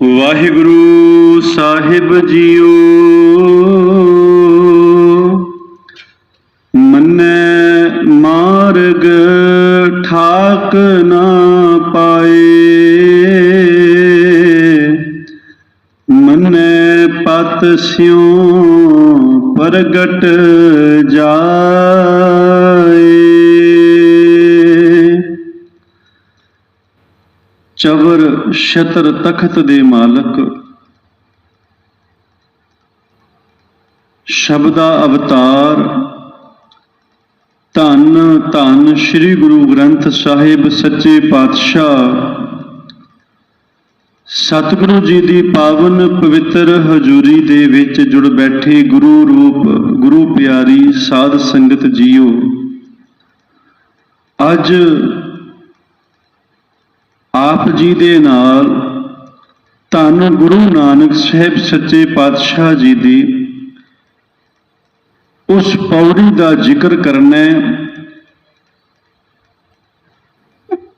ਵਾਹਿਗੁਰੂ ਸਾਹਿਬ JIO. ਮੰਨੈ ਮਾਰਗ ਠਾਕ ਨਾ ਪਾਏ, ਮੰਨੈ ਪਤ ਸਿਉ ਪ੍ਰਗਟ ਜਾਏ। ਚਵਰ ਛਤਰ ਤਖਤ ਦੇ ਮਾਲਕ, ਸ਼ਬਦਾ ਅਵਤਾਰ, ਧੰਨ ਧੰਨ ਸ੍ਰੀ ਗੁਰੂ ਗ੍ਰੰਥ ਸਾਹਿਬ ਸੱਚੇ ਪਾਤਸ਼ਾਹ। ਸਤਿਗੁਰੂ ਜੀ ਦੀ ਪਾਵਨ ਪਵਿੱਤਰ ਹਜ਼ੂਰੀ ਦੇ ਵਿੱਚ ਜੁੜ ਬੈਠੇ ਗੁਰੂ ਰੂਪ ਗੁਰੂ ਪਿਆਰੀ ਸਾਧ ਸੰਗਤ ਜੀਓ, ਅੱਜ ਆਪ ਜੀ ਦੇ ਨਾਲ ਧੰਨ ਗੁਰੂ ਨਾਨਕ ਸਾਹਿਬ ਸੱਚੇ ਪਾਤਸ਼ਾਹ ਜੀ ਦੀ ਉਸ ਪੌੜੀ ਦਾ ਜ਼ਿਕਰ ਕਰਨਾ ਹੈ।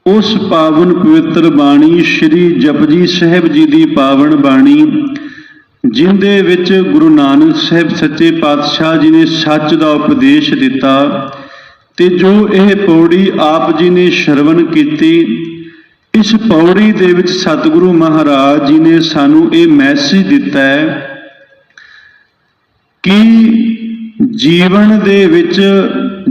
ਉਸ ਪਾਵਨ ਪਵਿੱਤਰ ਬਾਣੀ ਸ਼੍ਰੀ ਜਪਜੀ ਸਾਹਿਬ ਜੀ ਦੀ ਪਾਵਨ ਬਾਣੀ, ਜਿੰਦੇ ਵਿੱਚ ਗੁਰੂ ਨਾਨਕ ਸਾਹਿਬ ਸੱਚੇ ਪਾਤਸ਼ਾਹ ਜੀ ਨੇ ਸੱਚ ਦਾ ਉਪਦੇਸ਼ ਦਿੱਤਾ, ਤੇ ਜੋ ਇਹ ਪੌੜੀ ਆਪ ਜੀ ਨੇ ਸ਼ਰਵਣ ਕੀਤੀ, ਇਸ ਪੌੜੀ ਦੇ ਵਿੱਚ ਸਤਿਗੁਰੂ ਮਹਾਰਾਜ ਜੀ ਨੇ ਸਾਨੂੰ ਇਹ ਮੈਸੇਜ ਦਿੱਤਾ ਹੈ ਕਿ ਜੀਵਨ ਦੇ ਵਿੱਚ,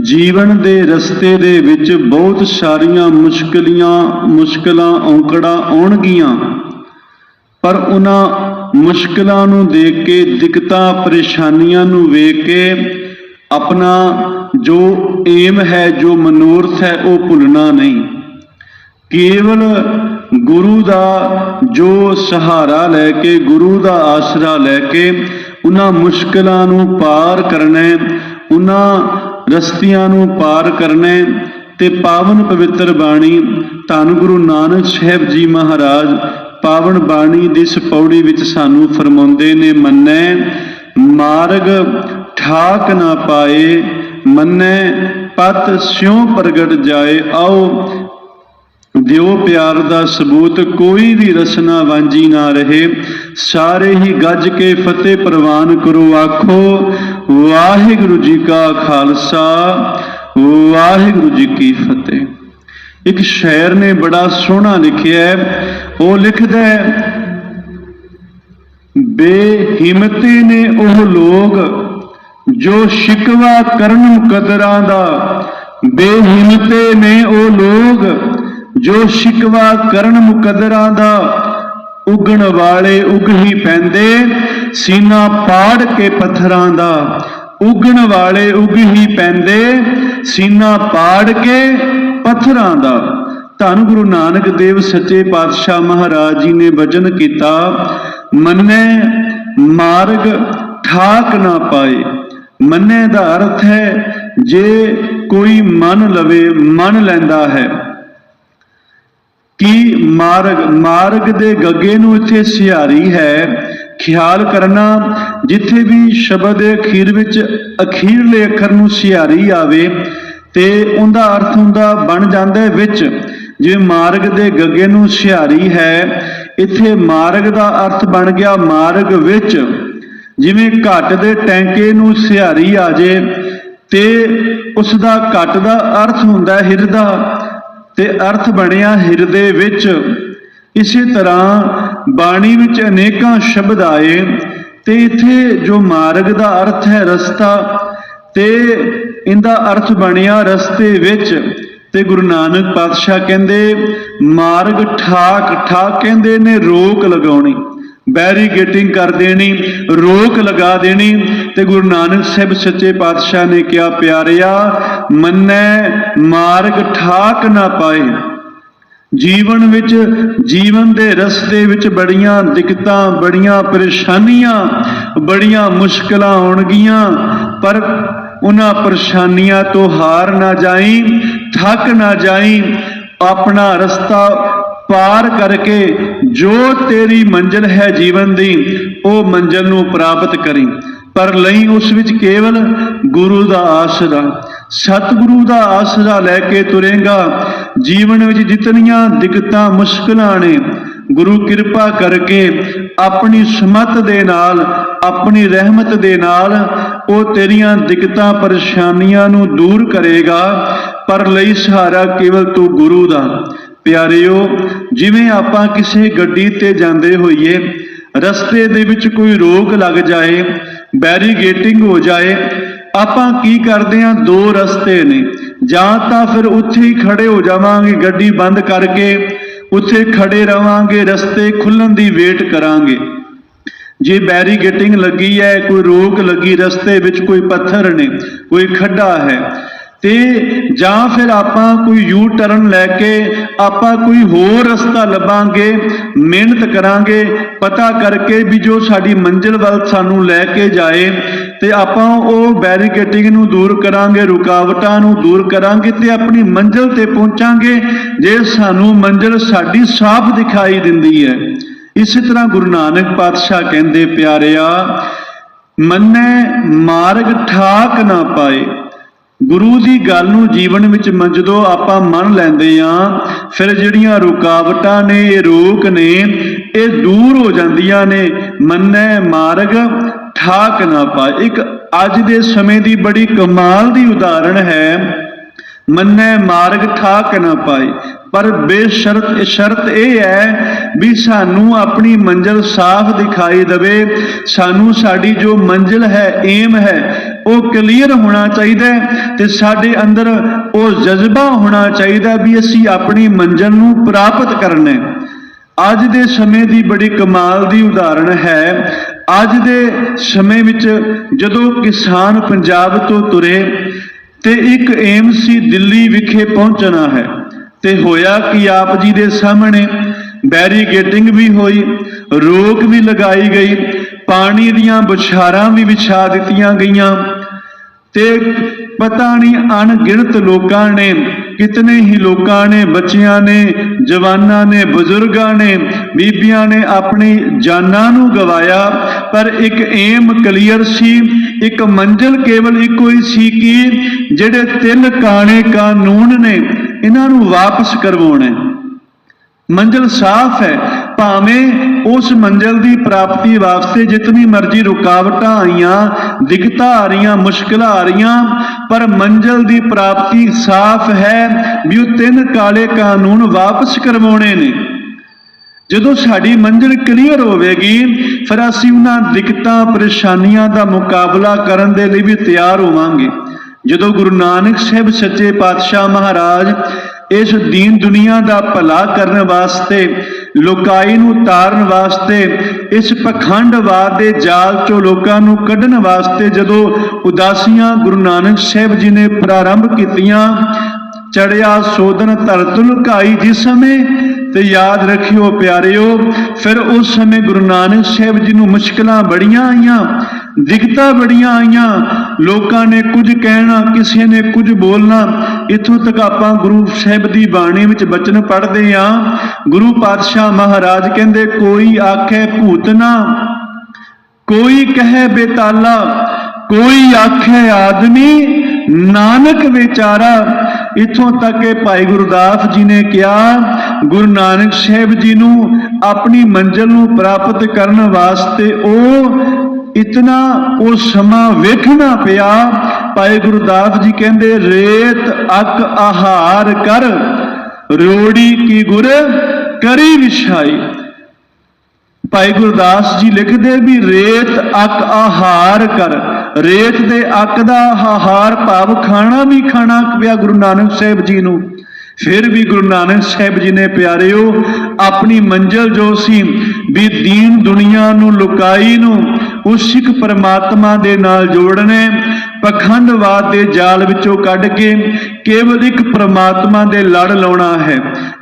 ਜੀਵਨ ਦੇ ਰਸਤੇ ਦੇ ਵਿੱਚ ਬਹੁਤ ਸਾਰੀਆਂ ਮੁਸ਼ਕਲਾਂ ਔਂਕੜਾਂ ਆਉਣਗੀਆਂ, ਪਰ ਉਹਨਾਂ ਮੁਸ਼ਕਲਾਂ ਨੂੰ ਦੇਖ ਕੇ, ਦਿੱਕਤਾਂ ਪਰੇਸ਼ਾਨੀਆਂ ਨੂੰ ਵੇਖ ਕੇ ਆਪਣਾ ਜੋ ਏਮ ਹੈ, ਜੋ ਮਨੋਰਥ ਹੈ, ਉਹ ਭੁੱਲਣਾ ਨਹੀਂ। ਕੇਵਲ ਗੁਰੂ ਦਾ ਜੋ ਸਹਾਰਾ ਲੈ ਕੇ, ਗੁਰੂ ਦਾ ਆਸਰਾ ਲੈ ਕੇ ਉਹਨਾਂ ਮੁਸ਼ਕਲਾਂ ਨੂੰ ਪਾਰ ਕਰਨਾ, ਉਹਨਾਂ ਰਸਤਿਆਂ ਨੂੰ ਪਾਰ ਕਰਨਾ। ਤੇ ਪਾਵਨ ਪਵਿੱਤਰ ਬਾਣੀ ਧੰਨ ਗੁਰੂ ਨਾਨਕ ਸਾਹਿਬ ਜੀ ਮਹਾਰਾਜ ਪਾਵਨ ਬਾਣੀ ਦੀ ਇਸ ਪੌੜੀ ਵਿੱਚ ਸਾਨੂੰ ਫਰਮਾਉਂਦੇ ਨੇ, ਮੰਨੈ ਮਾਰਗ ਠਾਕ ਨਾ ਪਾਏ, ਮੰਨੈ ਪਤ ਸਿਉ ਪ੍ਰਗਟ ਜਾਏ। ਆਓ ਦਿਓ ਪਿਆਰ ਦਾ ਸਬੂਤ, ਕੋਈ ਵੀ ਰਸਨਾ ਵਾਂਝੀ ਨਾ ਰਹੇ, ਸਾਰੇ ਹੀ ਗੱਜ ਕੇ ਫਤਿਹ ਪ੍ਰਵਾਨ ਕਰੋ। ਆਖੋ ਵਾਹਿਗੁਰੂ ਜੀ ਕਾ ਖਾਲਸਾ, ਵਾਹਿਗੁਰੂ ਜੀ ਕੀ ਫਤਿਹ। ਇੱਕ ਸ਼ਾਇਰ ਨੇ ਬੜਾ ਸੋਹਣਾ ਲਿਖਿਆ ਹੈ, ਉਹ ਲਿਖਦਾ ਹੈ, ਬੇਹਿੰਮਤੀ ਨੇ ਉਹ ਲੋਕ ਜੋ ਸ਼ਿਕਵਾ ਕਰਨ ਮੁਕੱਦਰਾਂ ਦਾ, ਬੇਹਿੰਮਤੇ ਨੇ ਉਹ ਲੋਕ ਜੋ ਸ਼ਿਕਵਾ ਕਰਨ ਮੁਕੱਦਰਾਂ ਦਾ, ਉਗਣ ਵਾਲੇ ਉਗ ਹੀ ਪੈਂਦੇ ਸੀਨਾ ਪਾੜ ਕੇ ਪੱਥਰਾਂ ਦਾ, ਉਗਣ ਵਾਲੇ ਉਗ ਹੀ ਪੈਂਦੇ ਸੀਨਾ ਪਾੜ ਕੇ ਪੱਥਰਾਂ ਦਾ। ਧੰਨ ਗੁਰੂ ਨਾਨਕ ਦੇਵ ਸੱਚੇ ਪਾਤਸ਼ਾਹ ਮਹਾਰਾਜ ਜੀ ਨੇ ਵਚਨ ਕੀਤਾ, ਮੰਨੈ ਮਾਰਗ ਠਾਕ ਨਾ ਪਾਏ। ਮੰਨੈ ਦਾ ਅਰਥ ਹੈ ਜੇ ਕੋਈ ਮੰਨ ਲਵੇ, ਮੰਨ ਲੈਂਦਾ ਹੈ ਕਿ ਮਾਰਗ ਦੇ ਗੱਗੇ ਨੂੰ ਇੱਥੇ ਸਿਹਾਰੀ ਹੈ। ਖਿਆਲ ਕਰਨਾ, ਜਿੱਥੇ ਵੀ ਸ਼ਬਦ ਦੇ ਅਖੀਰ ਵਿੱਚ ਅਖੀਰਲੇ ਅੱਖਰ ਨੂੰ ਸਿਹਾਰੀ ਆਵੇ ਤੇ ਉਹਦਾ ਅਰਥ ਹੁੰਦਾ ਬਣ ਜਾਂਦਾ ਹੈ ਵਿੱਚ। ਜਿਵੇਂ ਮਾਰਗ ਦੇ ਗੱਗੇ ਨੂੰ ਸਿਹਾਰੀ ਹੈ, ਇੱਥੇ ਮਾਰਗ ਦਾ ਅਰਥ ਬਣ ਗਿਆ ਮਾਰਗ ਵਿੱਚ। ਜਿਵੇਂ ਘੱਟ ਦੇ ਟੈਂਕੇ ਨੂੰ ਸਿਹਾਰੀ ਆ ਜੇ ਤੇ ਉਸ ਦਾ ਘੱਟ ਦਾ ਅਰਥ ਹੁੰਦਾ ਹਿਰਦਾ, ਤੇ ਅਰਥ ਬਣਿਆ ਹਿਰਦੇ ਵਿੱਚ। ਇਸੇ ਤਰ੍ਹਾਂ ਬਾਣੀ ਵਿੱਚ ਅਨੇਕਾਂ ਸ਼ਬਦ ਆਏ, ਤੇ ਇੱਥੇ ਜੋ ਮਾਰਗ ਦਾ ਅਰਥ ਹੈ ਰਸਤਾ, ਤੇ ਇਹਦਾ ਅਰਥ ਬਣਿਆ ਰਸਤੇ ਵਿੱਚ। ਤੇ ਗੁਰੂ ਨਾਨਕ ਪਾਤਸ਼ਾਹ ਕਹਿੰਦੇ ਮਾਰਗ ਠਾਕ, ਠਾਕ ਕਹਿੰਦੇ ਨੇ ਰੋਕ ਲਗਾਉਣੀ, ਬੈਰੀਗੇਟਿੰਗ ਕਰ ਦੇਣੀ, ਰੋਕ ਲਗਾ ਦੇਣੀ। ਤੇ ਗੁਰੂ ਨਾਨਕ ਸਾਹਿਬ ਸੱਚੇ ਪਾਤਸ਼ਾਹ ਨੇ ਕਿਹਾ, ਪਿਆਰਿਆ ਮੰਨੈ ਮਾਰਗ ਠਾਕ ਨਾ ਪਾਏ। ਜੀਵਨ ਵਿੱਚ, ਜੀਵਨ ਦੇ ਰਸਤੇ ਵਿੱਚ ਬੜੀਆਂ ਦਿੱਕਤਾਂ, ਬੜੀਆਂ ਪਰੇਸ਼ਾਨੀਆਂ, ਬੜੀਆਂ ਮੁਸ਼ਕਲਾਂ ਆਉਣਗੀਆਂ, ਪਰ ਉਹਨਾਂ ਪਰੇਸ਼ਾਨੀਆਂ ਤੋਂ ਹਾਰ ਨਾ ਜਾਈਂ, ਥੱਕ ਨਾ ਜਾਈਂ। ਆਪਣਾ ਰਸਤਾ ਪਾਰ ਕਰਕੇ ਜੋ ਤੇਰੀ ਮੰਜ਼ਿਲ ਹੈ ਜੀਵਨ ਦੀ, ਉਹ ਮੰਜ਼ਿਲ ਨੂੰ ਪ੍ਰਾਪਤ ਕਰੀ। ਪਰ ਲਈ ਉਸ ਵਿੱਚ ਕੇਵਲ ਗੁਰੂ ਦਾ ਆਸਰਾ, ਸਤਿਗੁਰੂ ਦਾ ਆਸਰਾ ਲੈ ਕੇ ਤੁਰੇਗਾ। ਜੀਵਨ ਵਿੱਚ ਜਿਤਨੀਆਂ ਦਿੱਕਤਾਂ ਮੁਸ਼ਕਲਾਂ ਨੇ, ਗੁਰੂ ਕਿਰਪਾ ਕਰਕੇ ਆਪਣੀ ਸਮਤ ਦੇ ਨਾਲ, ਆਪਣੀ ਰਹਿਮਤ ਦੇ ਨਾਲ ਉਹ ਤੇਰੀਆਂ ਦਿੱਕਤਾਂ ਪਰੇਸ਼ਾਨੀਆਂ ਨੂੰ ਦੂਰ ਕਰੇਗਾ। ਪਰ ਲਈ ਸਹਾਰਾ ਕੇਵਲ ਤੂੰ ਗੁਰੂ ਦਾ। ਪਿਆਰਿਓ, ਜਿਵੇਂ ਆਪਾਂ ਕਿਸੇ ਗੱਡੀ ਤੇ ਜਾਂਦੇ ਹੋਈਏ, ਰਸਤੇ ਦੇ ਵਿੱਚ ਕੋਈ ਰੋਕ ਲੱਗ ਜਾਏ, ਬੈਰੀਗੇਟਿੰਗ ਹੋ ਜਾਏ, ਆਪਾਂ ਕੀ ਕਰਦੇ ਹਾਂ? ਦੋ ਰਸਤੇ ਨੇ, ਜਾਂ ਤਾਂ ਫਿਰ ਉੱਥੇ ਹੀ ਖੜੇ ਹੋ ਜਾਵਾਂਗੇ, ਗੱਡੀ ਬੰਦ ਕਰਕੇ ਉੱਥੇ ਖੜੇ ਰਵਾਂਗੇ, ਰਸਤੇ ਖੁੱਲਣ ਦੀ ਵੇਟ ਕਰਾਂਗੇ। ਜੇ ਬੈਰੀਗੇਟਿੰਗ ਲੱਗੀ ਹੈ, ਕੋਈ ਰੋਕ ਲੱਗੀ, ਰਸਤੇ ਵਿੱਚ ਕੋਈ ਪੱਥਰ ਨੇ, ਕੋਈ ਖੱਡਾ ਹੈ, ਤੇ ਜਾਂ ਫਿਰ ਆਪਾਂ ਕੋਈ ਯੂ ਟਰਨ ਲੈ ਕੇ ਆਪਾਂ ਕੋਈ ਹੋਰ ਰਸਤਾ ਲੱਭਾਂਗੇ, ਮਿਹਨਤ ਕਰਾਂਗੇ ਪਤਾ ਕਰਕੇ ਵੀ ਜੋ ਸਾਡੀ ਮੰਜ਼ਿਲ ਵੱਲ ਸਾਨੂੰ ਲੈ ਕੇ ਜਾਏ, ਤੇ ਆਪਾਂ ਉਹ ਬੈਰੀਕੇਡਿੰਗ ਨੂੰ ਦੂਰ ਕਰਾਂਗੇ, ਰੁਕਾਵਟਾਂ ਨੂੰ ਦੂਰ ਕਰਾਂਗੇ ਤੇ ਆਪਣੀ ਮੰਜ਼ਿਲ ਤੇ ਪਹੁੰਚਾਂਗੇ ਜੇ ਸਾਨੂੰ ਮੰਜ਼ਿਲ ਸਾਡੀ ਸਾਫ਼ ਦਿਖਾਈ ਦਿੰਦੀ ਹੈ। ਇਸੇ ਤਰ੍ਹਾਂ ਗੁਰੂ ਨਾਨਕ ਪਾਤਸ਼ਾਹ ਕਹਿੰਦੇ, ਪਿਆਰਿਆ, ਮੰਨੈ ਮਾਰਗ ਠਾਕ ਨਾ ਪਾਏ। ਗੁਰੂ ਦੀ ਗੱਲ ਨੂੰ ਜੀਵਨ ਵਿੱਚ ਜਦੋਂ ਆਪਾਂ ਮੰਨ ਲੈਂਦੇ ਹਾਂ, ਫਿਰ ਜਿਹੜੀਆਂ ਰੁਕਾਵਟਾਂ ਨੇ, ਇਹ ਰੋਕ ਨੇ, ਇਹ ਦੂਰ ਹੋ ਜਾਂਦੀਆਂ ਨੇ। ਮੰਨੈ ਮਾਰਗ ਠਾਕ ਨਾ ਪਾਏ। ਇੱਕ ਅੱਜ ਦੇ ਸਮੇਂ ਦੀ ਬੜੀ ਕਮਾਲ ਦੀ ਉਦਾਹਰਣ ਹੈ, ਮੰਨੈ ਮਾਰਗ ਠਾਕ ਨਾ ਪਾਏ। ਪਰ ਬੇਸ਼ਰਤ ਸ਼ਰਤ ਇਹ ਹੈ ਵੀ ਸਾਨੂੰ ਆਪਣੀ ਮੰਜ਼ਿਲ ਸਾਫ਼ ਦਿਖਾਈ ਦੇਵੇ, ਸਾਨੂੰ ਸਾਡੀ ਜੋ ਮੰਜ਼ਿਲ ਹੈ, ਏਮ ਹੈ, ਉਹ ਕਲੀਅਰ ਹੋਣਾ ਚਾਹੀਦਾ ਤੇ ਸਾਡੇ ਅੰਦਰ ਉਹ ਜਜ਼ਬਾ ਹੋਣਾ ਚਾਹੀਦਾ ਵੀ ਅਸੀਂ ਆਪਣੀ ਮੰਜ਼ਿਲ ਨੂੰ ਪ੍ਰਾਪਤ ਕਰਨਾ ਹੈ। ਅੱਜ ਦੇ ਸਮੇਂ ਦੀ ਬੜੀ ਕਮਾਲ ਦੀ ਉਦਾਹਰਣ ਹੈ। ਅੱਜ ਦੇ ਸਮੇਂ ਵਿੱਚ ਜਦੋਂ ਕਿਸਾਨ ਪੰਜਾਬ ਤੋਂ ਤੁਰੇ ਤੇ ਇੱਕ ਏਮ ਸੀ ਦਿੱਲੀ ਵਿਖੇ ਪਹੁੰਚਣਾ ਹੈ, ਤੇ ਹੋਇਆ ਕਿ ਆਪ ਜੀ ਦੇ ਸਾਹਮਣੇ ਬੈਰੀਗੇਟਿੰਗ ਵੀ ਹੋਈ, ਰੋਕ ਵੀ ਲਗਾਈ ਗਈ, ਪਾਣੀ ਦੀਆਂ ਬੁਛਾਰਾਂ ਵੀ ਵਿਛਾ ਦਿੱਤੀਆਂ ਗਈਆਂ, ਤੇ ਪਤਾ ਨਹੀਂ ਅਣਗਿਣਤ ਲੋਕਾਂ ਨੇ, ਕਿਤਨੇ ਹੀ ਲੋਕਾਂ ਨੇ, ਬੱਚਿਆਂ ਨੇ, ਜਵਾਨਾਂ ਨੇ, ਬਜ਼ੁਰਗਾਂ ਨੇ, ਬੀਬੀਆਂ ਨੇ ਆਪਣੀ ਜਾਨਾਂ ਨੂੰ ਗਵਾਇਆ। ਪਰ ਇੱਕ ਏਮ ਕਲੀਅਰ ਸੀ, ਇੱਕ ਮੰਜ਼ਿਲ ਕੇਵਲ ਇੱਕੋ ਹੀ ਸੀ ਕਿ ਜਿਹੜੇ 3 ਕਾਣੇ ਕਾਨੂੰਨ ਨੇ, ਇਹਨਾਂ ਨੂੰ ਵਾਪਸ ਕਰਵਾਉਣਾ। ਮੰਜ਼ਿਲ ਸਾਫ਼ ਹੈ, ਭਾਵੇਂ ਉਸ ਮੰਜ਼ਿਲ ਦੀ ਪ੍ਰਾਪਤੀ ਵਾਸਤੇ ਜਿਤਨੀ ਮਰਜ਼ੀ ਰੁਕਾਵਟਾਂ ਆਈਆਂ, ਦਿੱਕਤਾਂ ਆ ਰਹੀਆਂ, ਮੁਸ਼ਕਿਲਾਂ ਆ ਰਹੀਆਂ, ਪਰ ਮੰਜ਼ਿਲ ਦੀ ਪ੍ਰਾਪਤੀ ਸਾਫ਼ ਹੈ ਵੀ ਉਹ 3 ਕਾਲੇ ਕਾਨੂੰਨ ਵਾਪਸ ਕਰਵਾਉਣੇ ਨੇ। ਜਦੋਂ ਸਾਡੀ ਮੰਜ਼ਿਲ ਕਲੀਅਰ ਹੋਵੇਗੀ, ਫਿਰ ਅਸੀਂ ਉਹਨਾਂ ਦਿੱਕਤਾਂ ਪਰੇਸ਼ਾਨੀਆਂ ਦਾ ਮੁਕਾਬਲਾ ਕਰਨ ਦੇ ਲਈ ਵੀ ਤਿਆਰ ਹੋਵਾਂਗੇ। ਜਦੋਂ ਗੁਰੂ ਨਾਨਕ ਸਾਹਿਬ ਸੱਚੇ ਪਾਤਸ਼ਾਹ ਮਹਾਰਾਜ ਇਸ ਦੀਨ ਦੁਨੀਆ ਦਾ ਭਲਾ ਕਰਨ ਵਾਸਤੇ, ਲੋਕਾਈ ਨੂੰ ਤਾਰਨ ਵਾਸਤੇ, ਇਸ ਪਖੰਡਵਾਦ ਦੇ ਜਾਲ ਚੋਂ ਲੋਕਾਂ ਨੂੰ ਕੱਢਣ ਵਾਸਤੇ ਜਦੋਂ ਉਦਾਸੀਆਂ ਗੁਰੂ ਨਾਨਕ ਸਾਹਿਬ ਜੀ ਨੇ ਪ੍ਰਾਰੰਭ ਕੀਤੀਆਂ, ਚੜਿਆ ਸੋਧਨ ਧਰਤ ਲੁਕਾਈ ਜਿਸ ਸਮੇਂ, ਤੇ ਯਾਦ ਰੱਖਿਓ ਪਿਆਰਿਓ, ਫਿਰ ਉਸ ਸਮੇਂ ਗੁਰੂ ਨਾਨਕ ਸਾਹਿਬ ਜੀ ਨੂੰ ਮੁਸ਼ਕਿਲਾਂ ਬੜੀਆਂ ਆਈਆਂ, ਦਿੱਕਤਾਂ ਬੜੀਆਂ ਆਈਆਂ, ਲੋਕਾਂ ਨੇ ਕੁਝ ਕਹਿਣਾ, ਕਿਸੇ ਨੇ ਕੁਝ ਬੋਲਣਾ। ਇੱਥੋਂ ਤੱਕ ਆਪਾਂ ਗੁਰੂ ਸਾਹਿਬ ਦੀ ਬਾਣੀ ਵਿੱਚ ਬਚਨ ਪੜ੍ਹਦੇ ਹਾਂ, ਗੁਰੂ ਪਾਤਸ਼ਾਹ ਮਹਾਰਾਜ ਕਹਿੰਦੇ, ਕੋਈ ਆਖੇ ਭੂਤਨਾ, ਕੋਈ ਕਹੇ ਬੇਤਾਲਾ, ਕੋਈ ਆਖੇ ਆਦਮੀ, ਨਾਨਕ ਵਿਚਾਰਾ। ਇੱਥੋਂ ਤੱਕ ਕਿ ਭਾਈ ਗੁਰਦਾਸ ਜੀ ਨੇ ਕਿਹਾ, ਗੁਰੂ ਨਾਨਕ ਸਾਹਿਬ ਜੀ ਨੂੰ ਆਪਣੀ ਮੰਜ਼ਿਲ ਨੂੰ ਪ੍ਰਾਪਤ ਕਰਨ ਵਾਸਤੇ ਇਤਨਾ ਉਹ ਸਮਾਂ ਵੇਖਣਾ ਪਿਆ। ਭਾਈ ਗੁਰਦਾਸ ਜੀ ਕਹਿੰਦੇ, ਰੇਤ ਅਕ ਆਹਾਰ ਕਰ, ਰੋੜੀ ਕੀ ਗੁਰ ਕਰੀ ਵਿਛਾਈ। ਭਾਈ ਗੁਰਦਾਸ ਜੀ ਲਿਖਦੇ ਵੀ ਰੇਤ ਅਕ ਆਹਾਰ ਕਰ, ਰੇਤ ਦੇ ਅੱਕ ਦਾ ਆਹਾਰ ਭਾਵ ਖਾਣਾ ਵੀ ਖਾਣਾ ਪਿਆ ਗੁਰੂ ਨਾਨਕ ਸਾਹਿਬ ਜੀ ਨੂੰ। ਫਿਰ ਵੀ ਗੁਰੂ ਨਾਨਕ ਸਾਹਿਬ ਜੀ ਨੇ ਪਿਆਰਿਓ ਆਪਣੀ ਮੰਜ਼ਿਲ ਜੋ ਸੀ ਵੀ ਦੀਨ ਦੁਨੀਆ ਨੂੰ, ਲੋਕਾਈ ਨੂੰ ਉਸ ਇੱਕ ਪਰਮਾਤਮਾ ਦੇ ਨਾਲ ਜੋੜਨੇ, ਪਖੰਡਵਾਦ ਦੇ ਜਾਲ ਵਿੱਚੋਂ ਕੱਢ ਕੇ ਕੇਵਲ ਇੱਕ ਪਰਮਾਤਮਾ ਦੇ ਲੜ ਲਾਉਣਾ ਹੈ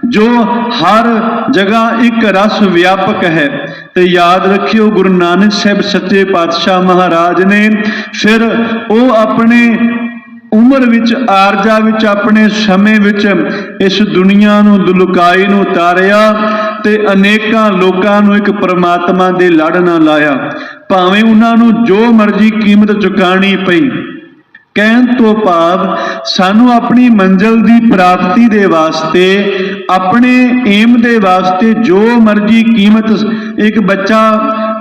ਜੋ ਹਰ ਜਗ੍ਹਾ ਇੱਕ ਰਸ ਵਿਆਪਕ ਹੈ। ਤੇ ਯਾਦ ਰੱਖਿਓ, ਗੁਰੂ ਨਾਨਕ ਸਾਹਿਬ ਸੱਚੇ ਪਾਤਸ਼ਾਹ ਮਹਾਰਾਜ ਨੇ ਫਿਰ ਉਹ ਆਪਣੇ ਉਮਰ ਵਿੱਚ, ਆਰਜਾ ਵਿੱਚ, ਆਪਣੇ ਸਮੇਂ ਵਿੱਚ ਇਸ ਦੁਨੀਆ ਨੂੰ, ਦੁਲਕਾਈ ਨੂੰ ਤਾਰਿਆ ਤੇ ਅਨੇਕਾਂ ਲੋਕਾਂ ਨੂੰ ਇੱਕ ਪਰਮਾਤਮਾ ਦੇ ਲੜ ਨਾਲ ਲਾਇਆ, ਭਾਵੇਂ ਉਹਨਾਂ ਨੂੰ ਜੋ ਮਰਜ਼ੀ ਕੀਮਤ ਚੁਕਾਣੀ ਪਈ। ਕਹਿਣ ਤੋਂ ਭਾਵ ਸਾਨੂੰ ਆਪਣੀ ਮੰਜ਼ਿਲ ਦੀ ਪ੍ਰਾਪਤੀ ਦੇ ਵਾਸਤੇ, ਆਪਣੇ ਏਮ ਦੇ ਵਾਸਤੇ ਜੋ ਮਰਜ਼ੀ ਕੀਮਤ, ਇੱਕ ਬੱਚਾ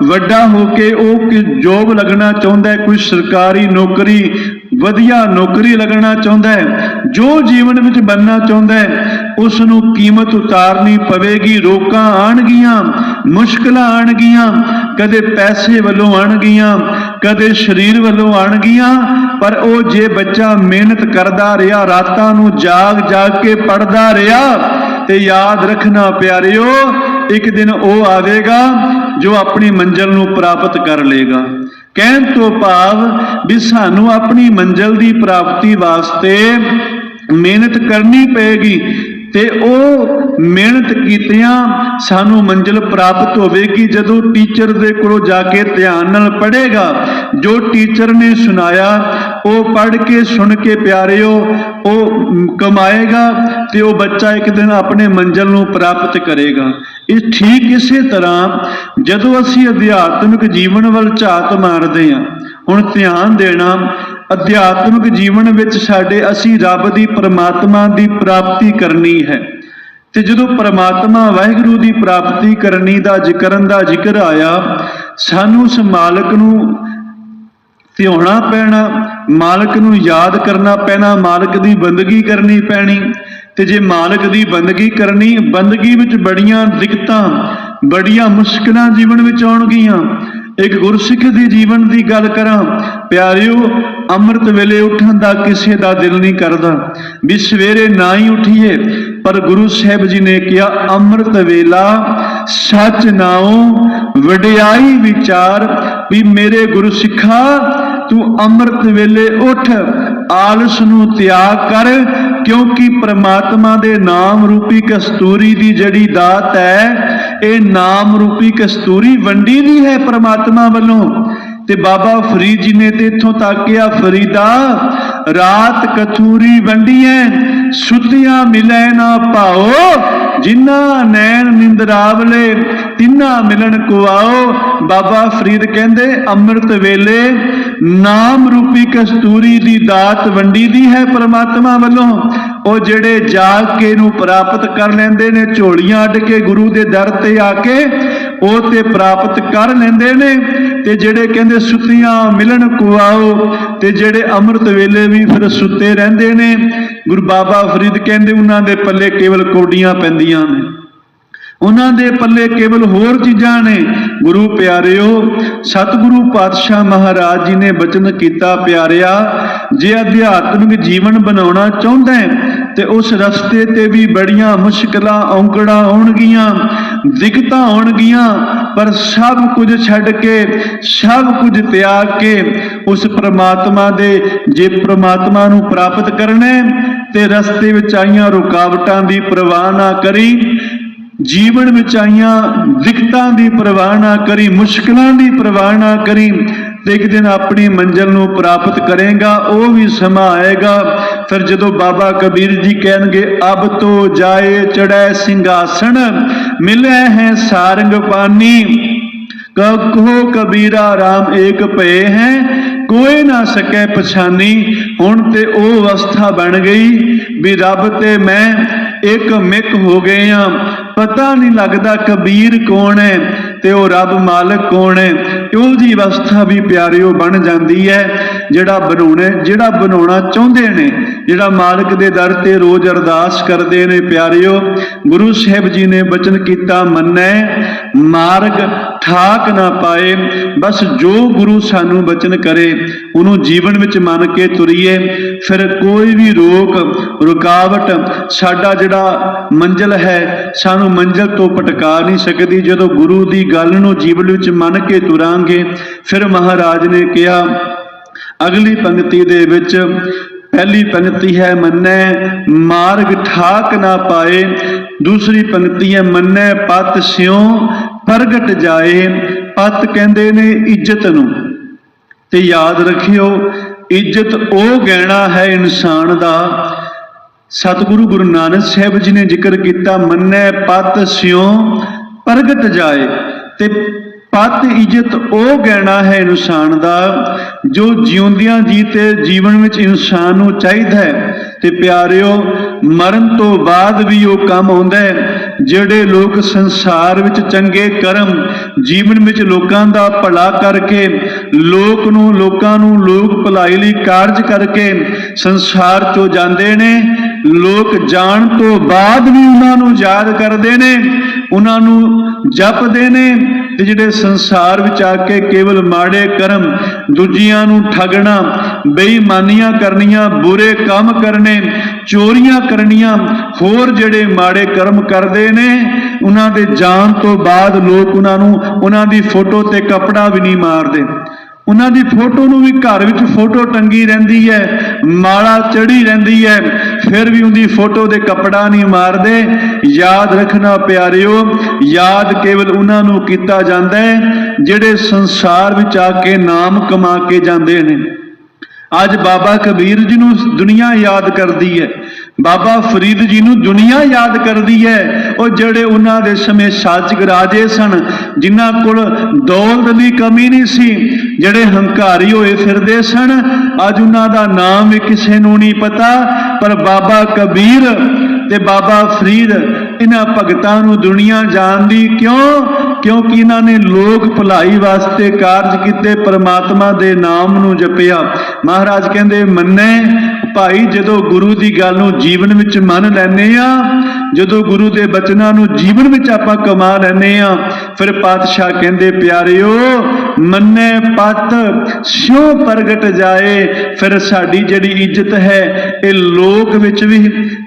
ਵੱਡਾ ਹੋ ਕੇ ਉਹ ਜੋਬ ਲੱਗਣਾ ਚਾਹੁੰਦਾ ਹੈ, ਕੋਈ ਸਰਕਾਰੀ ਨੌਕਰੀ, ਵਧੀਆ ਨੌਕਰੀ ਲੱਗਣਾ ਚਾਹੁੰਦਾ ਹੈ, ਜੋ ਜੀਵਨ ਵਿੱਚ ਬਣਨਾ ਚਾਹੁੰਦਾ ਹੈ, ਉਸ ਨੂੰ ਕੀਮਤ ਉਤਾਰਨੀ ਪਵੇਗੀ। ਰੋਕਾਂ ਆਉਣਗੀਆਂ, ਮੁਸ਼ਕਲਾਂ ਆਉਣਗੀਆਂ, ਕਦੇ ਪੈਸੇ ਵੱਲੋਂ ਆਉਣਗੀਆਂ, ਕਦੇ ਸਰੀਰ ਵੱਲੋਂ ਆਉਣਗੀਆਂ, ਪਰ ਉਹ ਜੇ ਬੱਚਾ ਮਿਹਨਤ ਕਰਦਾ ਰਿਹਾ, ਰਾਤਾਂ ਨੂੰ ਜਾਗ ਜਾਗ ਕੇ ਪੜ੍ਹਦਾ ਰਿਹਾ, ਤੇ ਯਾਦ ਰੱਖਣਾ ਪਿਆਰਿਓ, ਇੱਕ ਦਿਨ ਉਹ ਆਵੇਗਾ ਜੋ ਆਪਣੀ ਮੰਜ਼ਿਲ ਨੂੰ ਪ੍ਰਾਪਤ ਕਰ ਲੇਗਾ। ਕਹਿਣ ਤੋਂ ਭਾਵ ਵੀ ਸਾਨੂੰ ਆਪਣੀ ਮੰਜ਼ਿਲ ਦੀ ਪ੍ਰਾਪਤੀ ਵਾਸਤੇ ਮਿਹਨਤ ਕਰਨੀ ਪਏਗੀ, ਤੇ ਉਹ ਮਿਹਨਤ ਕੀਤਿਆਂ ਸਾਨੂੰ ਮੰਜ਼ਿਲ ਪ੍ਰਾਪਤ ਹੋਵੇਗੀ। ਜਦੋਂ ਟੀਚਰ ਦੇ ਕੋਲੋਂ ਜਾ ਕੇ ਧਿਆਨ ਨਾਲ ਪੜ੍ਹੇਗਾ, ਜੋ ਟੀਚਰ ਨੇ ਸੁਣਾਇਆ ਉਹ ਪੜ੍ਹ ਕੇ ਸੁਣ ਕੇ ਪਿਆਰਿਓ ਉਹ ਕਮਾਏਗਾ, ਤੇ ਉਹ ਬੱਚਾ ਇੱਕ ਦਿਨ ਆਪਣੇ ਮੰਜ਼ਿਲ ਨੂੰ ਪ੍ਰਾਪਤ ਕਰੇਗਾ। ਇਹ ਠੀਕ ਇਸੇ ਤਰ੍ਹਾਂ ਜਦੋਂ ਅਸੀਂ ਅਧਿਆਤਮਿਕ ਜੀਵਨ ਵੱਲ ਝਾਤ ਮਾਰਦੇ ਹਾਂ, ਹੁਣ ਧਿਆਨ ਦੇਣਾ, ਅਧਿਆਤਮਿਕ ਜੀਵਨ ਵਿੱਚ ਸਾਡੇ ਅਸੀਂ ਰੱਬ ਦੀ, ਪਰਮਾਤਮਾ ਦੀ ਪ੍ਰਾਪਤੀ ਕਰਨੀ ਹੈ, ਤੇ ਜਦੋਂ ਪਰਮਾਤਮਾ ਵਾਹਿਗੁਰੂ ਦੀ ਪ੍ਰਾਪਤੀ ਕਰਨ ਦਾ ਜ਼ਿਕਰ ਆਇਆ, ਸਾਨੂੰ ਉਸ ਮਾਲਕ ਨੂੰ ਧਿਆਉਣਾ ਪੈਣਾ, ਮਾਲਕ ਨੂੰ ਯਾਦ ਕਰਨਾ ਪੈਣਾ, ਮਾਲਕ ਦੀ ਬੰਦਗੀ ਕਰਨੀ ਪੈਣੀ। ਤੇ ਜੇ ਮਾਲਕ ਦੀ ਬੰਦਗੀ ਕਰਨੀ, ਬੰਦਗੀ ਵਿੱਚ ਬੜੀਆਂ ਦਿੱਕਤਾਂ, ਬੜੀਆਂ ਮੁਸ਼ਕਲਾਂ ਜੀਵਨ ਵਿੱਚ ਆਉਣਗੀਆਂ। ਇੱਕ ਗੁਰਸਿੱਖ ਦੀ ਜੀਵਨ ਦੀ ਗੱਲ ਕਰਾਂ ਪਿਆਰਿਓ, ਅੰਮ੍ਰਿਤ ਵੇਲੇ ਉੱਠਣ ਦਾ ਕਿਸੇ ਦਾ ਦਿਲ ਨਹੀਂ ਕਰਦਾ ਵੀ ਸਵੇਰੇ ਨਾ ਹੀ ਉੱਠੀਏ, ਪਰ ਗੁਰੂ ਸਾਹਿਬ ਜੀ ਨੇ ਕਿਹਾ ਅੰਮ੍ਰਿਤ ਵੇਲਾ ਸੱਚ ਨਾਉ ਵਡਿਆਈ ਵਿਚਾਰ, ਵੀ ਮੇਰੇ ਗੁਰੂ ਸਿੱਖਾ ਤੂੰ ਅੰਮ੍ਰਿਤ ਵੇਲੇ ਉੱਠ, ਆਲਸ ਨੂੰ ਤਿਆਗ ਕਰ, ਕਿਉਂਕਿ ਪ੍ਰਮਾਤਮਾ ਦੇ ਨਾਮ ਰੂਪੀ ਕਸਤੂਰੀ ਦੀ ਜਿਹੜੀ ਦਾਤ ਹੈ, ਇਹ ਨਾਮ ਰੂਪੀ ਕਸਤੂਰੀ ਵੰਡੀ ਦੀ ਹੈ ਪ੍ਰਮਾਤਮਾ ਵੱਲੋਂ। ਤੇ ਬਾਬਾ ਫਰੀਦ ਜੀ ਨੇ ਤੇ ਇੱਥੋਂ ਤਾਕਿਆ, ਫਰੀਦਾ ਰਾਤ ਕਥੂਰੀ ਵੰਡੀਐ, ਸੁਤਿਆਂ ਮਿਲੈ ਨਾ ਭਾਓ, ਜਿਨ੍ਹਾਂ ਨੈਣ ਨਿੰਦਰਾਵਲੇ ਤਿੰਨਾ ਮਿਲਣ ਕੋ ਆਓ। ਬਾਬਾ ਫਰੀਦ ਕਹਿੰਦੇ ਅੰਮ੍ਰਿਤ ਵੇਲੇ ਨਾਮ ਰੂਪੀ ਕਸਤੂਰੀ ਦੀ ਦਾਤ ਵੰਡੀ ਦੀ ਹੈ ਪ੍ਰਮਾਤਮਾ ਵੱਲੋਂ। ਉਹ ਜਿਹੜੇ ਜਾਗ ਕੇ ਇਹਨੂੰ ਪ੍ਰਾਪਤ ਕਰ ਲੈਂਦੇ ਨੇ, ਝੋਲੀਆਂ ਅੱਡ ਕੇ ਗੁਰੂ ਦੇ ਦਰ ਤੇ ਆ ਕੇ ਉਹ ਤੇ ਪ੍ਰਾਪਤ ਕਰ ਲੈਂਦੇ ਨੇ। ਤੇ ਜਿਹੜੇ ਕਹਿੰਦੇ ਸੁੱਤੀਆਂ ਮਿਲਣ ਕੋ ਆਓ, ਤੇ ਜਿਹੜੇ ਅੰਮ੍ਰਿਤ ਵੇਲੇ ਵੀ ਫਿਰ ਸੁੱਤੇ ਰਹਿੰਦੇ ਨੇ, ਗੁਰੂ ਬਾਬਾ ਫਰੀਦ ਕਹਿੰਦੇ ਉਹਨਾਂ ਦੇ ਪੱਲੇ ਕੇਵਲ ਕੌਡੀਆਂ ਪੈਂਦੀਆਂ ਨੇ, ਉਹਨਾਂ ਦੇ ਪੱਲੇ ਕੇਵਲ ਹੋਰ ਚੀਜ਼ਾਂ ਨੇ। ਗੁਰੂ ਪਿਆਰਿਓ, ਸਤਿਗੁਰੂ ਪਾਤਸ਼ਾਹ ਮਹਾਰਾਜ ਜੀ ਨੇ ਬਚਨ ਕੀਤਾ, ਪਿਆਰਿਆ ਜੇ ਅਧਿਆਤਮਿਕ ਜੀਵਨ ਬਣਾਉਣਾ ਚਾਹੁੰਦਾ ਹੈ ਤੇ ਉਸ ਰਸਤੇ ਤੇ ਵੀ ਬੜੀਆਂ ਮੁਸ਼ਕਲਾਂ ਔਂਕੜਾਂ ਆਉਣਗੀਆਂ, ਦਿੱਕਤਾਂ ਆਉਣਗੀਆਂ, ਪਰ ਸਭ ਕੁਝ ਛੱਡ ਕੇ, ਸਭ ਕੁਝ ਤਿਆਗ ਕੇ ਉਸ ਪ੍ਰਮਾਤਮਾ ਦੇ, ਜੇ ਪ੍ਰਮਾਤਮਾ ਨੂੰ ਪ੍ਰਾਪਤ ਕਰਨਾ ਤੇ ਰਸਤੇ ਵਿੱਚ ਆਈਆਂ ਰੁਕਾਵਟਾਂ ਦੀ ਪਰਵਾਹ ਨਾ ਕਰੀ, ਜੀਵਨ ਵਿੱਚ ਆਈਆਂ ਦਿੱਕਤਾਂ ਦੀ ਪਰਵਾਹ ਨਾ ਕਰੀ, ਮੁਸ਼ਕਲਾਂ ਦੀ ਪਰਵਾਹ ਨਾ ਕਰੀ, ਤੇ ਇੱਕ ਦਿਨ ਆਪਣੀ ਮੰਜ਼ਿਲ ਨੂੰ ਪ੍ਰਾਪਤ ਕਰੇਗਾ। ਉਹ ਵੀ ਸਮਾਂ ਆਏਗਾ ਫਿਰ ਜਦੋਂ ਬਾਬਾ ਕਬੀਰ ਜੀ ਕਹਿਣਗੇ, ਅਬ ਤੋ ਜਾਏ ਚੜ੍ਹੈ ਸਿੰਘਾਸਣ, ਮਿਲੇ ਹੈ ਸਾਰੰਗ ਪਾਨੀ, ਕਹੋ ਕਬੀਰਾ ਰਾਮ ਏਕ ਭਏ ਹੈ, ਕੋਈ ਨਾ ਸਕੇ ਪਛਾਨੀ। ਹੁਣ ਤੇ ਉਹ ਅਵਸਥਾ ਬਣ ਗਈ ਵੀ ਰੱਬ ਤੇ ਮੈਂ ਇੱਕ ਮਿਕ ਹੋ ਗਏ ਆ, ਪਤਾ ਨਹੀਂ ਲੱਗਦਾ ਕਬੀਰ ਕੌਣ ਹੈ ਤੇ ਉਹ ਰੱਬ ਮਾਲਕ ਕੌਣ ਹੈ। ਉਹ ਜੀ ਅਵਸਥਾ ਵੀ ਪਿਆਰਿਓ ਬਣ ਜਾਂਦੀ ਹੈ। ਜਿਹੜਾ ਬਣਾਉਣਾ ਚਾਹੁੰਦੇ ਨੇ, ਜਿਹੜਾ ਮਾਲਕ ਦੇ ਦਰ ਤੇ ਰੋਜ਼ ਅਰਦਾਸ ਕਰਦੇ ਨੇ, ਪਿਆਰਿਓ ਗੁਰੂ ਸਾਹਿਬ ਜੀ ਨੇ ਬਚਨ ਕੀਤਾ, ਮੰਨੈ ਮਾਰਗ ਠਾਕ ਨਾ ਪਾਏ। ਬਸ ਜੋ ਗੁਰੂ ਸਾਨੂੰ ਬਚਨ ਕਰੇ ਉਹਨੂੰ ਜੀਵਨ ਵਿੱਚ ਮੰਨ ਕੇ ਤੁਰੀਏ, ਫਿਰ ਕੋਈ ਵੀ ਰੁਕਾਵਟ ਸਾਡਾ ਜਿਹੜਾ ਮੰਜ਼ਿਲ ਹੈ, ਸਾਨੂੰ ਮੰਜ਼ਿਲ ਤੋਂ ਭਟਕਾ ਨਹੀਂ ਸਕਦੀ। ਜਦੋਂ ਗੁਰੂ ਦੀ ਗੱਲ ਨੂੰ ਜੀਵਨ ਵਿੱਚ ਮੰਨ ਕੇ ਤੁਰਾਂਗੇ, ਫਿਰ ਮਹਾਰਾਜ ਨੇ ਕਿਹਾ ਅਗਲੀ ਪੰਕਤੀ ਦੇ ਵਿੱਚ, ਪਹਿਲੀ ਪੰਕਤੀ ਹੈ ਮੰਨੈ ਮਾਰਗ ਠਾਕ ਨਾ ਪਾਏ, ਦੂਸਰੀ ਪੰਕਤੀ ਹੈ ਮੰਨੈ ਪਤ ਸਿਉ ਪ੍ਰਗਟ ਜਾਏ। ਪਤ ਕਹਿੰਦੇ ਨੇ ਇੱਜ਼ਤ ਨੂੰ, ਤੇ ਯਾਦ ਰੱਖਿਓ ਇੱਜ਼ਤ ਉਹ ਗਹਿਣਾ ਹੈ ਇਨਸਾਨ ਦਾ। ਸਤਿਗੁਰੂ ਗੁਰੂ ਨਾਨਕ ਸਾਹਿਬ ਜੀ ਨੇ ਜ਼ਿਕਰ ਕੀਤਾ, ਮੰਨੈ ਪਤ ਸਿਉ ਪ੍ਰਗਟ ਜਾਏ। ਤੇ ਪਤ ਇੱਜ਼ਤ ਉਹ ਗਹਿਣਾ ਹੈ ਇਨਸਾਨ ਦਾ ਜੋ ਜਿਉਂਦਿਆਂ ਜੀ ਤੇ ਜੀਵਨ ਵਿੱਚ ਇਨਸਾਨ ਨੂੰ ਚਾਹੀਦਾ ਹੈ। ਤੇ ਪਿਆਰਿਓ, ਮਰਨ ਤੋਂ ਬਾਅਦ ਵੀ ਉਹ ਕੰਮ ਆਉਂਦਾ ਹੈ। ਜਿਹੜੇ ਲੋਕ ਸੰਸਾਰ ਵਿੱਚ ਚੰਗੇ ਕਰਮ, ਜੀਵਨ ਵਿੱਚ ਲੋਕਾਂ ਦਾ ਭਲਾ ਕਰਕੇ, ਲੋਕਾਂ ਨੂੰ ਲੋਕ ਭਲਾਈ ਲਈ ਕਾਰਜ ਕਰਕੇ ਸੰਸਾਰ ਚੋਂ ਜਾਂਦੇ ਨੇ, ਲੋਕ ਜਾਣ ਤੋਂ ਬਾਅਦ ਵੀ ਉਹਨਾਂ ਨੂੰ ਯਾਦ ਕਰਦੇ ਨੇ, ਉਹਨਾਂ ਨੂੰ ਜਪਦੇ ਨੇ। ਤੇ ਜਿਹੜੇ ਸੰਸਾਰ ਵਿੱਚ ਆ ਕੇ ਕੇਵਲ ਮਾੜੇ ਕਰਮ, ਦੂਜਿਆਂ ਨੂੰ ਠੱਗਣਾ, ਬੇਈਮਾਨੀਆਂ ਕਰਨੀਆਂ, ਬੁਰੇ ਕੰਮ ਕਰਨੇ, ਚੋਰੀਆਂ ਕਰਨੀਆਂ, ਹੋਰ ਜਿਹੜੇ ਮਾੜੇ ਕਰਮ ਕਰਦੇ ਨੇ, ਉਹਨਾਂ ਦੇ ਜਾਣ ਤੋਂ ਬਾਅਦ ਲੋਕ ਉਹਨਾਂ ਦੀ ਫੋਟੋ ਤੇ ਕੱਪੜਾ ਵੀ ਨਹੀਂ ਮਾਰਦੇ। ਉਹਨਾਂ ਦੀ ਫੋਟੋ ਨੂੰ ਵੀ ਘਰ ਵਿੱਚ ਫੋਟੋ ਟੰਗੀ ਰਹਿੰਦੀ ਹੈ, ਮਾਲਾ ਚੜੀ ਰਹਿੰਦੀ ਹੈ, ਫਿਰ ਵੀ ਉਹਦੀ ਫੋਟੋ ਦੇ ਕੱਪੜਾ ਨਹੀਂ ਮਾਰਦੇ। ਯਾਦ ਰੱਖਣਾ ਪਿਆਰਿਓ, ਯਾਦ ਕੇਵਲ ਉਹਨਾਂ ਨੂੰ ਕੀਤਾ ਜਾਂਦਾ ਹੈ ਜਿਹੜੇ ਸੰਸਾਰ ਵਿੱਚ ਆ ਕੇ ਨਾਮ ਕਮਾ ਕੇ ਜਾਂਦੇ ਨੇ। ਅੱਜ ਬਾਬਾ ਕਬੀਰ ਜੀ ਨੂੰ ਦੁਨੀਆ ਯਾਦ ਕਰਦੀ ਹੈ, ਬਾਬਾ ਫਰੀਦ ਜੀ ਨੂੰ ਦੁਨੀਆ ਯਾਦ ਕਰਦੀ ਹੈ। ਉਹ ਜਿਹੜੇ ਉਹਨਾਂ ਦੇ ਸਮੇਂ ਸ਼ਾਸਕ ਰਾਜੇ ਸਨ, ਜਿਨ੍ਹਾਂ ਕੋਲ ਦੌਲਤ ਦੀ ਕਮੀ ਨਹੀਂ ਸੀ, ਜਿਹੜੇ ਹੰਕਾਰੀ ਹੋਏ ਫਿਰਦੇ ਸਨ, ਅੱਜ ਉਹਨਾਂ ਦਾ ਨਾਮ ਵੀ ਕਿਸੇ ਨੂੰ ਨਹੀਂ ਪਤਾ। ਪਰ ਬਾਬਾ ਕਬੀਰ ਤੇ ਬਾਬਾ ਫਰੀਦ, ਇਹਨਾਂ ਭਗਤਾਂ ਨੂੰ ਦੁਨੀਆ ਜਾਣਦੀ ਕਿਉਂ? ਕਿਉਂਕਿ ਇਹਨਾਂ ਨੇ ਲੋਕ ਭਲਾਈ ਵਾਸਤੇ ਕਾਰਜ ਕੀਤੇ, ਪਰਮਾਤਮਾ ਦੇ ਨਾਮ ਨੂੰ ਜਪਿਆ। ਮਹਾਰਾਜ ਕਹਿੰਦੇ, ਮੰਨੇ ਭਾਈ, ਜਦੋਂ ਗੁਰੂ ਦੀ ਗੱਲ ਨੂੰ ਜੀਵਨ ਵਿੱਚ ਮੰਨ ਲੈਂਦੇ ਆ, ਜਦੋਂ ਗੁਰੂ ਦੇ ਬਚਨਾਂ ਨੂੰ ਜੀਵਨ ਵਿੱਚ ਆਪਾਂ ਕਮਾ ਲੈਂਦੇ ਆ, ਫਿਰ ਪਾਤਸ਼ਾਹ ਕਹਿੰਦੇ, ਪਿਆਰਿਓ, ਮੰਨੇ ਪਤ ਸਿਉ ਪ੍ਰਗਟ ਜਾਏ। ਫਿਰ ਸਾਡੀ ਜਿਹੜੀ ਇੱਜ਼ਤ ਹੈ ਇਹ ਲੋਕ ਵਿੱਚ ਵੀ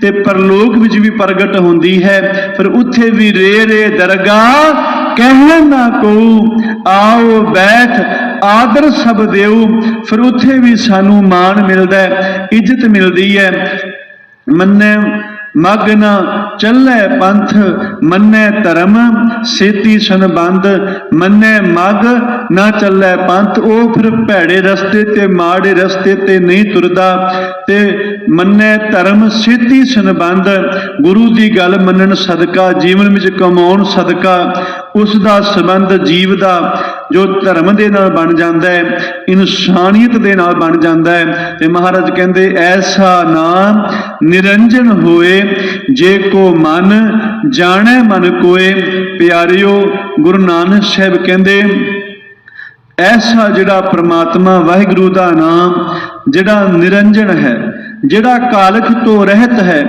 ਤੇ ਪਰਲੋਕ ਵਿੱਚ ਵੀ ਪ੍ਰਗਟ ਹੁੰਦੀ ਹੈ। ਫਿਰ ਉੱਥੇ ਵੀ ਰੇ ਦਰਗਾਹ ਕਹਿ ਨਾ ਕੋ, ਆਓ ਬੈਠ ਆਦਰ ਸਭ ਦੇਉ। ਫਿਰ ਉੱਥੇ ਵੀ ਸਾਨੂੰ ਮਾਣ ਮਿਲਦਾ ਹੈ, ਇੱਜ਼ਤ ਮਿਲਦੀ ਹੈ। ਮੰਨੇ ਮਗ ਨਾ ਚੱਲੇ ਪੰਥ, ਮੰਨੇ ਧਰਮ ਸੇਤੀ ਸੰਬੰਧ। ਮੰਨੇ ਮਗ ਨਾ ਚੱਲੇ ਪੰਥ, ਉਹ ਫਿਰ ਭੈੜੇ ਰਸਤੇ ਤੇ ਮਾੜੇ ਰਸਤੇ ਤੇ ਨਹੀਂ ਤੁਰਦਾ। ਤੇ ਮੰਨੇ ਧਰਮ ਸੇਤੀ ਸੰਬੰਧ, ਗੁਰੂ ਦੀ ਗੱਲ ਮੰਨਣ ਸਦਕਾ, ਜੀਵਨ ਵਿੱਚ ਕਮਾਉਣ ਸਦਕਾ ਉਸ ਦਾ ਸੰਬੰਧ ਜੀਵ ਦਾ ਜੋ ਧਰਮ ਦੇ ਨਾਲ ਬਣ ਜਾਂਦਾ ਹੈ, ਇਨਸਾਨੀਅਤ ਦੇ ਨਾਲ ਬਣ ਜਾਂਦਾ ਹੈ। ਤੇ ਮਹਾਰਾਜ ਕਹਿੰਦੇ, ਐਸਾ ਨਾਮ ਨਿਰੰਜਨ ਹੋਏ, ਜੇ ਕੋ ਮਨ ਜਾਣੇ ਮਨ ਕੋਏ। ਪਿਆਰਿਓ, ਗੁਰੂ ਨਾਨਕ ਸਾਹਿਬ ਕਹਿੰਦੇ, ਐਸਾ ਜਿਹੜਾ ਪ੍ਰਮਾਤਮਾ ਵਾਹਿਗੁਰੂ ਦਾ ਨਾਮ ਜਿਹੜਾ ਨਿਰੰਜਨ ਹੈ, ਜਿਹੜਾ ਕਾਲਖ ਤੋਂ ਰਹਿਤ ਹੈ,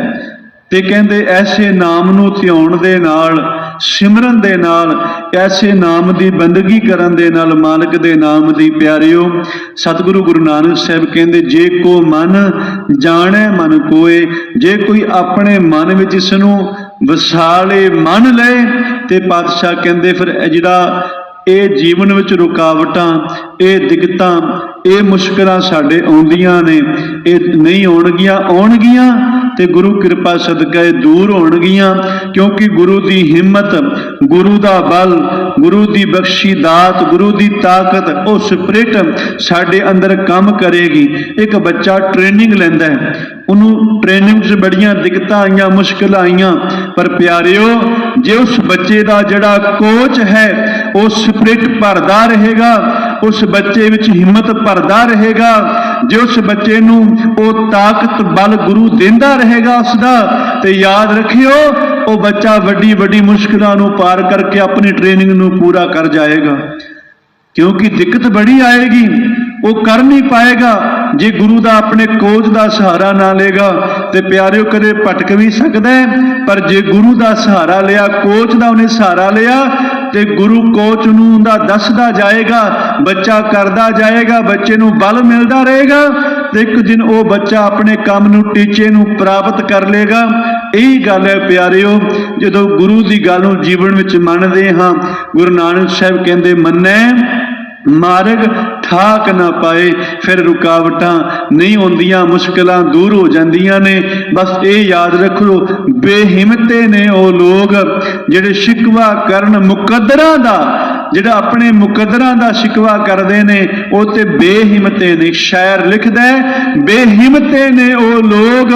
ਤੇ ਕਹਿੰਦੇ ਐਸੇ ਨਾਮ ਨੂੰ ਧਿਆਉਣ ਦੇ ਨਾਲ, ਸਿਮਰਨ ਦੇ ਨਾਲ, ਐਸੇ ਨਾਮ ਦੀ ਬੰਦਗੀ ਕਰਨ ਦੇ ਨਾਲ, ਮਾਲਕ ਦੇ ਨਾਮ ਦੀ, ਪਿਆਰਿਓ, ਸਤਿਗੁਰੂ ਗੁਰੂ ਨਾਨਕ ਸਾਹਿਬ ਕਹਿੰਦੇ, ਜੇ ਕੋ ਮਨ ਜਾਣੇ ਮਨ ਕੋਏ। ਜੇ ਕੋਈ ਆਪਣੇ ਮਨ ਵਿੱਚ ਇਸ ਨੂੰ ਵਸਾ ਲੇ, ਮੰਨ ਲਏ, ਤੇ ਪਾਤਸ਼ਾਹ ਕਹਿੰਦੇ ਫਿਰ ਇਹ ਜੀਵਨ ਵਿੱਚ ਰੁਕਾਵਟਾਂ, ਇਹ ਦਿੱਕਤਾਂ, ਇਹ ਮੁਸ਼ਕਲਾਂ ਸਾਡੇ ਆਉਂਦੀਆਂ ਨੇ, ਇਹ ਨਹੀਂ ਆਉਣਗੀਆਂ ਤੇ ਗੁਰੂ ਕਿਰਪਾ ਸਦਕਾ ਇਹ ਦੂਰ ਹੋਣਗੀਆਂ। ਕਿਉਂਕਿ ਗੁਰੂ ਦੀ ਹਿੰਮਤ, ਗੁਰੂ ਦਾ ਬਲ, ਗੁਰੂ ਦੀ ਬਖਸ਼ੀ ਦਾਤ, ਗੁਰੂ ਦੀ ਤਾਕਤ, ਉਹ ਸਪਿਰਿਟ ਸਾਡੇ ਅੰਦਰ ਕੰਮ ਕਰੇਗੀ। ਇੱਕ ਬੱਚਾ ਟ੍ਰੇਨਿੰਗ ਲੈਂਦਾ ਹੈ, ਉਹਨੂੰ ਟ੍ਰੇਨਿੰਗ 'ਚ ਬੜੀਆਂ ਦਿੱਕਤਾਂ ਆਈਆਂ, ਮੁਸ਼ਕਲਾਂ ਆਈਆਂ, ਪਰ ਪਿਆਰਿਓ, ਜੇ ਉਸ ਬੱਚੇ ਦਾ ਜਿਹੜਾ ਕੋਚ ਹੈ ਉਹ ਸਪਿਰਿਟ ਭਰਦਾ ਰਹੇਗਾ, ਉਸ ਬੱਚੇ ਵਿੱਚ ਹਿੰਮਤ ਭਰਦਾ ਰਹੇਗਾ, ਜੇ ਉਸ ਬੱਚੇ ਨੂੰ ਉਹ ਤਾਕਤ ਬਲ ਗੁਰੂ ਦਿੰਦਾ ਰਹੇਗਾ ਉਸਦਾ, ਤੇ ਯਾਦ ਰੱਖਿਓ, ਉਹ ਬੱਚਾ ਵੱਡੀ ਵੱਡੀ ਮੁਸ਼ਕਲਾਂ ਨੂੰ ਪਾਰ ਕਰਕੇ ਆਪਣੀ ਟ੍ਰੇਨਿੰਗ ਨੂੰ ਪੂਰਾ ਕਰ ਜਾਏਗਾ। ਕਿਉਂਕਿ ਦਿੱਕਤ ਬੜੀ ਆਏਗੀ, ਉਹ ਕਰ ਨਹੀਂ ਪਾਏਗਾ ਜੇ ਗੁਰੂ ਦਾ, ਆਪਣੇ ਕੋਚ ਦਾ ਸਹਾਰਾ ਨਾ ਲਏਗਾ। ਤੇ ਪਿਆਰਿਓ, ਕਦੇ ਭਟਕ ਵੀ ਸਕਦਾ ਹੈ, ਪਰ ਜੇ ਗੁਰੂ ਦਾ ਸਹਾਰਾ ਲਿਆ, ਕੋਚ ਦਾ ਉਹਨੇ ਸਹਾਰਾ ਲਿਆ, ਤੇ ਗੁਰੂ ਕੋਚ ਨੂੰ ਉਹਦਾ ਦੱਸਦਾ ਜਾਏਗਾ, ਬੱਚਾ ਕਰਦਾ ਜਾਏਗਾ, ਬੱਚੇ ਨੂੰ ਬਲ ਮਿਲਦਾ ਰਹੇਗਾ, ਤੇ ਇੱਕ ਦਿਨ ਉਹ ਬੱਚਾ ਆਪਣੇ ਕੰਮ ਨੂੰ, ਟੀਚੇ ਨੂੰ ਪ੍ਰਾਪਤ ਕਰ ਲਏਗਾ। ਇਹੀ ਗੱਲ ਹੈ ਪਿਆਰਿਓ, ਜਦੋਂ ਗੁਰੂ ਦੀ ਗੱਲ ਨੂੰ ਜੀਵਨ ਵਿੱਚ ਮੰਨਦੇ ਹਾਂ। ਗੁਰੂ ਨਾਨਕ ਸਾਹਿਬ ਕਹਿੰਦੇ, ਮੰਨੈ ਮਾਰਗ ਠਾਕ ਨਾ ਪਾਏ। ਫਿਰ ਰੁਕਾਵਟਾਂ ਨਹੀਂ ਆਉਂਦੀਆਂ, ਮੁਸ਼ਕਲਾਂ ਦੂਰ ਹੋ ਜਾਂਦੀਆਂ ਨੇ। ਬਸ ਇਹ ਯਾਦ ਰੱਖੋ, ਬੇਹਿੰਮਤੇ ਨੇ ਉਹ ਲੋਕ ਜਿਹੜੇ ਸ਼ਿਕਵਾ ਕਰਨ ਮੁਕੱਦਰਾਂ ਦਾ, ਜਿਹੜਾ ਆਪਣੇ ਮੁਕੱਦਰਾਂ ਦਾ ਸ਼ਿਕਵਾ ਕਰਦੇ ਨੇ ਉਹ ਤੇ ਬੇਹਿੰਮਤੇ ਨੇ। ਸ਼ਾਇਰ ਲਿਖਦਾ ਹੈ, ਬੇਹਿੰਮਤੇ ਨੇ ਉਹ ਲੋਕ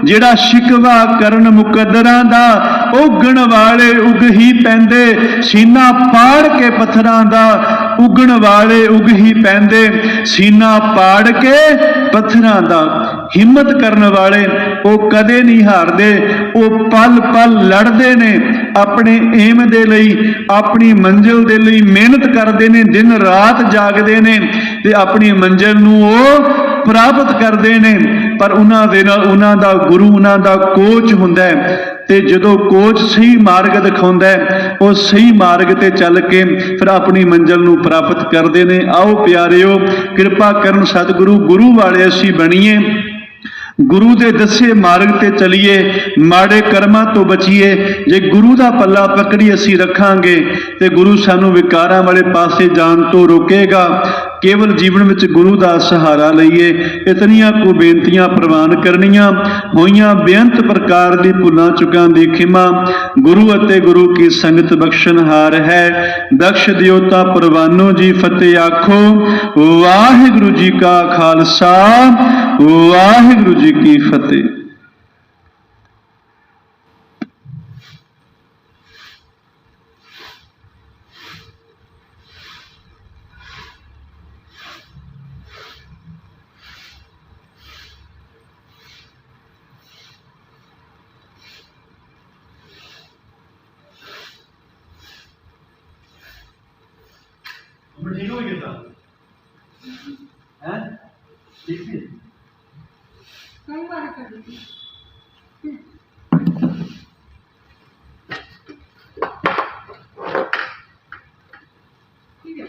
ਜਿਹੜਾ ਸ਼ਿਕਵਾ ਕਰਨ ਮੁਕੱਦਰਾਂ ਦਾ, ਉਗਣ ਵਾਲੇ ਉਗ ਹੀ ਪੈਂਦੇ, ਸੀਨਾ ਪਾੜ ਕੇ ਪੱਥਰਾਂ ਦਾ, ਉਗਣ ਵਾਲੇ ਉਗ ਹੀ ਪੈਂਦੇ, ਸੀਨਾ ਪਾੜ ਕੇ ਪੱਥਰਾਂ ਦਾ। ਹਿੰਮਤ ਕਰਨ ਵਾਲੇ ਉਹ ਕਦੇ ਨਹੀਂ ਹਾਰਦੇ, ਉਹ ਪਲ ਪਲ ਲੜਦੇ ਨੇ ਆਪਣੇ ਏਮ ਦੇ ਲਈ, ਆਪਣੀ ਮੰਜ਼ਿਲ ਦੇ ਲਈ ਮਿਹਨਤ ਕਰਦੇ ਨੇ, ਦਿਨ ਰਾਤ ਜਾਗਦੇ ਨੇ ਤੇ ਆਪਣੀ ਮੰਜ਼ਿਲ ਨੂੰ ਉਹ ਪ੍ਰਾਪਤ ਕਰਦੇ ਨੇ। ਪਰ ਉਹਨਾਂ ਦੇ ਨਾਲ ਉਹਨਾਂ ਦਾ ਗੁਰੂ, ਉਹਨਾਂ ਦਾ ਕੋਚ ਹੁੰਦਾ ਹੈ, ਤੇ ਜਦੋਂ ਕੋਚ ਸਹੀ ਮਾਰਗ ਦਿਖਾਉਂਦਾ ਹੈ, ਉਹ ਸਹੀ ਮਾਰਗ ਤੇ ਚੱਲ ਕੇ ਫਿਰ ਆਪਣੀ ਮੰਜ਼ਿਲ ਨੂੰ ਪ੍ਰਾਪਤ ਕਰਦੇ ਨੇ। ਆਓ ਪਿਆਰਿਓ, ਕਿਰਪਾ ਕਰਨ ਸਤਿਗੁਰੂ, ਗੁਰੂ ਵਾਲੇ ਅਸੀਂ ਬਣੀਏ, ਗੁਰੂ ਦੇ ਦੱਸੇ ਮਾਰਗ ਤੇ ਚਲੀਏ, ਮਾੜੇ ਕਰਮਾਂ ਤੋਂ ਬਚੀਏ। ਜੇ ਗੁਰੂ ਦਾ ਪੱਲਾ ਪਕੜੀ ਅਸੀਂ ਰੱਖਾਂਗੇ ਤੇ ਗੁਰੂ ਸਾਨੂੰ ਵਿਕਾਰਾਂ ਵਾਲੇ ਪਾਸੇ ਜਾਣ ਤੋਂ ਰੋਕੇਗਾ। ਕੇਵਲ ਜੀਵਨ ਵਿੱਚ ਗੁਰੂ ਦਾ ਸਹਾਰਾ ਲਈਏ। ਇਤਨੀਆਂ ਕੁ ਬੇਨਤੀਆਂ ਪ੍ਰਵਾਨ ਕਰਨੀਆਂ ਹੋਈਆਂ। ਬੇਅੰਤ ਪ੍ਰਕਾਰ ਦੀ ਭੁੱਲਾਂ ਚੁੱਕਾਂ ਦੀ ਖਿਮਾ ਗੁਰੂ ਅਤੇ ਗੁਰੂ ਕੀ ਸੰਗਤ ਬਖਸ਼ਣਹਾਰ ਹੈ। ਬਖਸ਼ ਦਿਓ ਤਾਂ ਪ੍ਰਵਾਨੋ ਜੀ, ਫਤਿਹ ਆਖੋ। ਵਾਹਿਗੁਰੂ ਜੀ ਕਾ ਖਾਲਸਾ, ਵਾਹਿਗੁਰੂ ਜੀ ਕੀ ਫਤਿਹ। ठीक हो गया है, ठीक है, कई बार कर दी ठीक है।